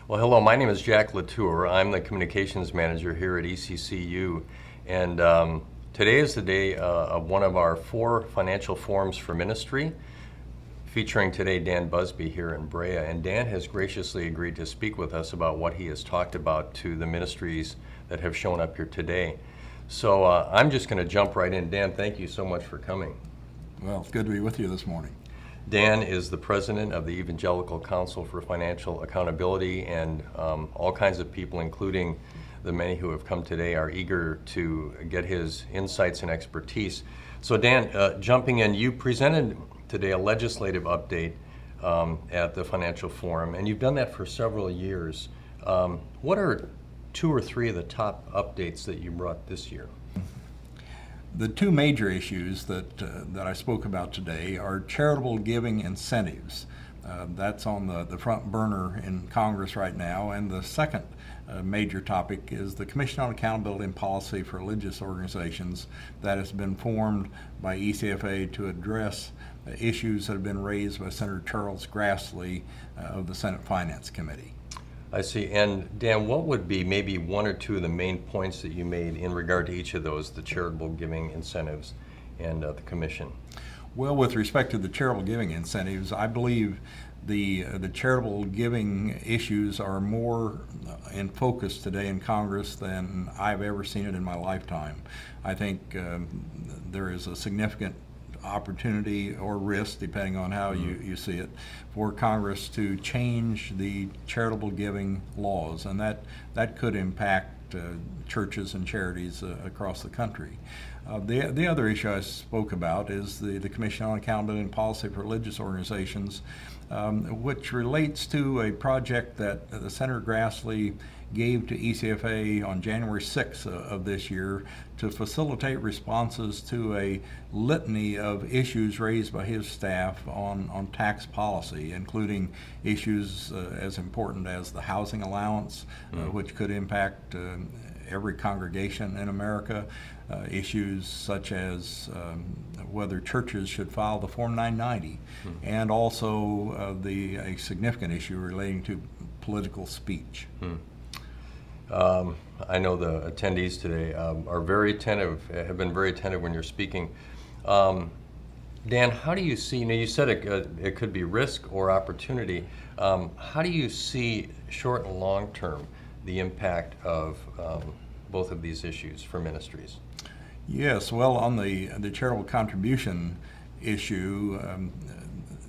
Well, hello, my name is Jack Latour. I'm the communications manager here at ECCU, and today is the day of one of our 4 financial forums for ministry, featuring today Dan Busby here in Brea. And Dan has graciously agreed to speak with us about what he has talked about to the ministries that have shown up here today. So I'm just going to jump right in. Dan, thank you so much for coming. Well, it's good to be with you this morning. Dan is the president of the Evangelical Council for Financial Accountability, and all kinds of people, including the many who have come today, are eager to get his insights and expertise. So Dan, jumping in, you presented today a legislative update at the Financial Forum, and you've done that for several years. What are 2 or 3 of the top updates that you brought this year? The 2 major issues that I spoke about today are charitable giving incentives. That's on the front burner in Congress right now. And the second major topic is the Commission on Accountability and Policy for Religious Organizations that has been formed by ECFA to address issues that have been raised by Senator Charles Grassley of the Senate Finance Committee. I see. And Dan, what would be maybe 1 or 2 of the main points that you made in regard to each of those, the charitable giving incentives and the commission? Well, with respect to the charitable giving incentives, I believe the charitable giving issues are more in focus today in Congress than I've ever seen it in my lifetime. I think there is a significant opportunity or risk, depending on how you see it, for Congress to change the charitable giving laws, and that could impact churches and charities across the country. The other issue I spoke about is the Commission on Accountability and Policy for Religious Organizations, which relates to a project that Senator Grassley gave to ECFA on January 6th of this year to facilitate responses to a litany of issues raised by his staff on tax policy, including issues as important as the housing allowance, which could impact every congregation in America, issues such as whether churches should file the Form 990, and also a significant issue relating to political speech. I know the attendees today are very attentive, have been very attentive when you're speaking. Dan, how do you see, you said it could be risk or opportunity. How do you see short and long term the impact of both of these issues for ministries? Yes, well, on the charitable contribution issue,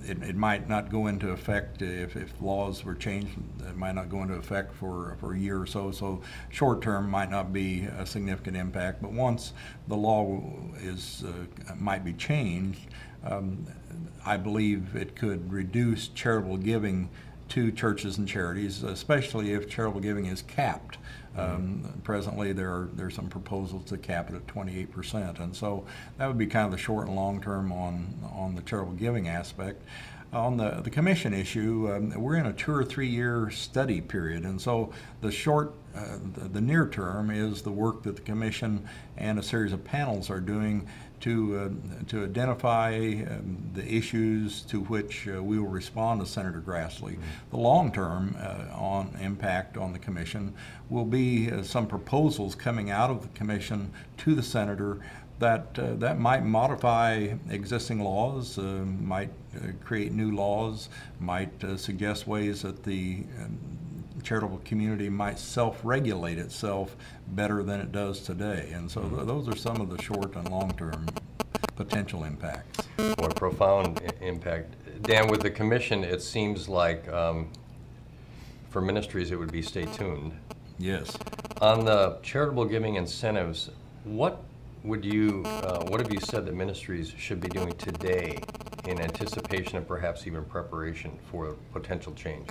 it might not go into effect if laws were changed. It might not go into effect for a year or so. So short term might not be a significant impact. But once the law might be changed, I believe it could reduce charitable giving to churches and charities, especially if charitable giving is capped. Presently, there's some proposals to cap it at 28%, and so that would be kind of the short and long term on the charitable giving aspect. On the commission issue, we're in a 2 or 3 year study period, and so the near term is the work that the commission and a series of panels are doing to identify the issues to which we will respond to Senator Grassley. The long term on impact on the commission will be some proposals coming out of the commission to the senator that might modify existing laws, might create new laws, might suggest ways that the charitable community might self-regulate itself better than it does today. And so those are some of the short and long-term potential impacts. Or profound impact. Dan, with the commission, it seems like for ministries it would be stay tuned. Yes. On the charitable giving incentives, what have you said that ministries should be doing today in anticipation and perhaps even preparation for potential change?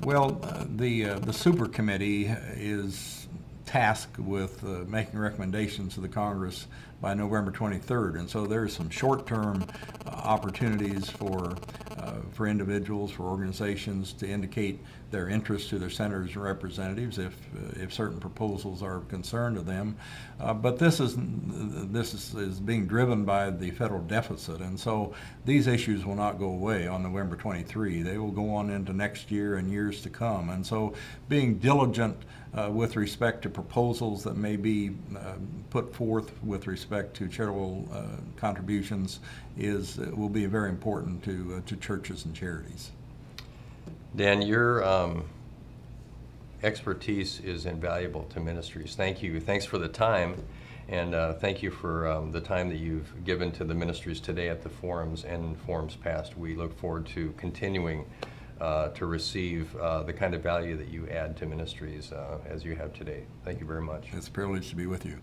Well, the super committee is tasked with making recommendations to the Congress by November 23rd, and so there's some short-term opportunities for for individuals, for organizations to indicate their interest to their senators and representatives if certain proposals are of concern to them. But this is being driven by the federal deficit, and so these issues will not go away on November 23. They will go on into next year and years to come. And so being diligent with respect to proposals that may be put forth with respect to charitable contributions will be very important to churches and charities. Dan, your expertise is invaluable to ministries. Thank you. Thanks for the time, and thank you for the time that you've given to the ministries today at the forums and forums past. We look forward to continuing to receive the kind of value that you add to ministries as you have today. Thank you very much. It's a privilege to be with you.